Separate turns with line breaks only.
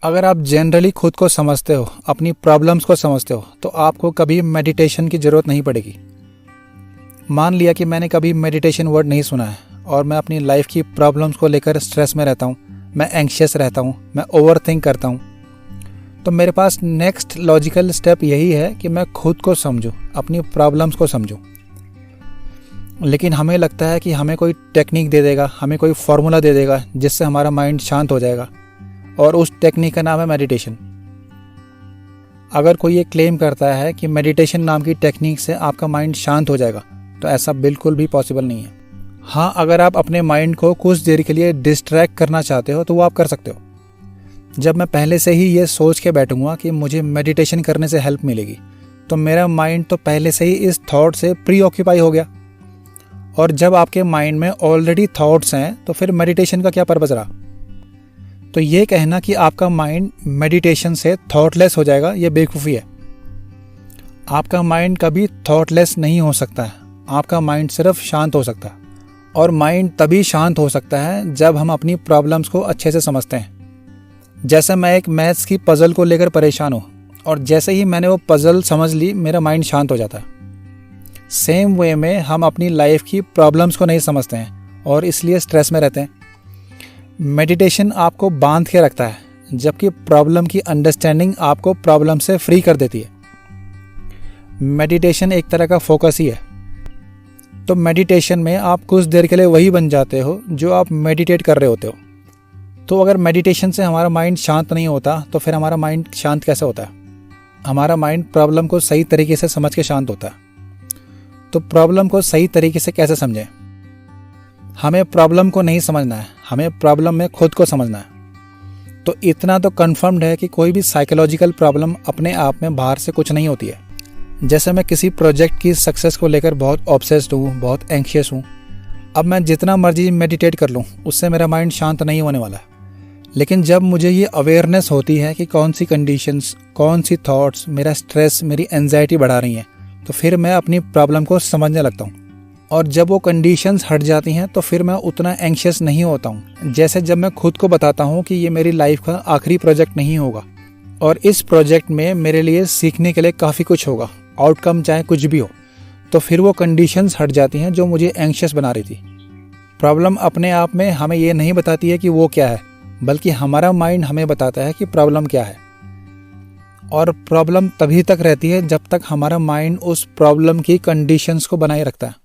अगर आप जनरली खुद को समझते हो, अपनी प्रॉब्लम्स को समझते हो, तो आपको कभी मेडिटेशन की ज़रूरत नहीं पड़ेगी। मान लिया कि मैंने कभी मेडिटेशन वर्ड नहीं सुना है और मैं अपनी लाइफ की प्रॉब्लम्स को लेकर स्ट्रेस में रहता हूँ, मैं एंग्शियस रहता हूँ, मैं ओवर थिंक करता हूँ, तो मेरे पास नेक्स्ट लॉजिकल स्टेप यही है कि मैं खुद को समझूँ, अपनी प्रॉब्लम्स को समझूँ। लेकिन हमें लगता है कि हमें कोई टेक्निक दे देगा, हमें कोई फार्मूला दे देगा जिससे हमारा माइंड शांत हो जाएगा, और उस टेक्निक का नाम है मेडिटेशन। अगर कोई ये क्लेम करता है कि मेडिटेशन नाम की टेक्निक से आपका माइंड शांत हो जाएगा, तो ऐसा बिल्कुल भी पॉसिबल नहीं है। हाँ, अगर आप अपने माइंड को कुछ देर के लिए डिस्ट्रैक्ट करना चाहते हो तो वो आप कर सकते हो। जब मैं पहले से ही ये सोच के बैठूंगा कि मुझे मेडिटेशन करने से हेल्प मिलेगी, तो मेरा माइंड तो पहले से ही इस थॉट से प्री ऑक्यूपाई हो गया। और जब आपके माइंड में ऑलरेडी थॉट्स हैं तो फिर मेडिटेशन का क्या पर्पस रहा। तो ये कहना कि आपका माइंड मेडिटेशन से थॉटलेस हो जाएगा, ये बेवकूफ़ी है। आपका माइंड कभी थॉटलेस नहीं हो सकता है, आपका माइंड सिर्फ शांत हो सकता है। और माइंड तभी शांत हो सकता है जब हम अपनी प्रॉब्लम्स को अच्छे से समझते हैं। जैसे मैं एक मैथ्स की पज़ल को लेकर परेशान हूँ, और जैसे ही मैंने वो पज़ल समझ ली, मेरा माइंड शांत हो जाता है। सेम वे में हम अपनी लाइफ की प्रॉब्लम्स को नहीं समझते हैं और इसलिए स्ट्रेस में रहते हैं। मेडिटेशन आपको बांध के रखता है, जबकि प्रॉब्लम की अंडरस्टैंडिंग आपको प्रॉब्लम से फ्री कर देती है। मेडिटेशन एक तरह का फोकस ही है। तो मेडिटेशन में आप कुछ देर के लिए वही बन जाते हो जो आप मेडिटेट कर रहे होते हो। तो अगर मेडिटेशन से हमारा माइंड शांत नहीं होता, तो फिर हमारा माइंड शांत कैसे होता है? हमारा माइंड प्रॉब्लम को सही तरीके से समझ के शांत होता है। तो प्रॉब्लम को सही तरीके से कैसे समझें? हमें प्रॉब्लम को नहीं समझना है, हमें प्रॉब्लम में खुद को समझना है। तो इतना तो कन्फर्म्ड है कि कोई भी साइकोलॉजिकल प्रॉब्लम अपने आप में बाहर से कुछ नहीं होती है। जैसे मैं किसी प्रोजेक्ट की सक्सेस को लेकर बहुत ऑब्सेस्ड हूँ, बहुत एंग्शियस हूँ। अब मैं जितना मर्जी मेडिटेट कर लूँ, उससे मेरा माइंड शांत नहीं होने वाला है। लेकिन जब मुझे ये अवेयरनेस होती है कि कौन सी कंडीशंस, कौन सी थॉट्स मेरा स्ट्रेस, मेरी एंजाइटी बढ़ा रही हैं, तो फिर मैं अपनी प्रॉब्लम को समझने लगता हूँ। और जब वो कंडीशंस हट जाती हैं तो फिर मैं उतना एंग्शियस नहीं होता हूँ। जैसे जब मैं खुद को बताता हूँ कि ये मेरी लाइफ का आखिरी प्रोजेक्ट नहीं होगा, और इस प्रोजेक्ट में मेरे लिए सीखने के लिए काफ़ी कुछ होगा, आउटकम चाहे कुछ भी हो, तो फिर वो कंडीशंस हट जाती हैं जो मुझे एंग्शियस बना रही थी। प्रॉब्लम अपने आप में हमें ये नहीं बताती है कि वो क्या है, बल्कि हमारा माइंड हमें बताता है कि प्रॉब्लम क्या है। और प्रॉब्लम तभी तक रहती है जब तक हमारा माइंड उस प्रॉब्लम की कंडीशंस को बनाए रखता है।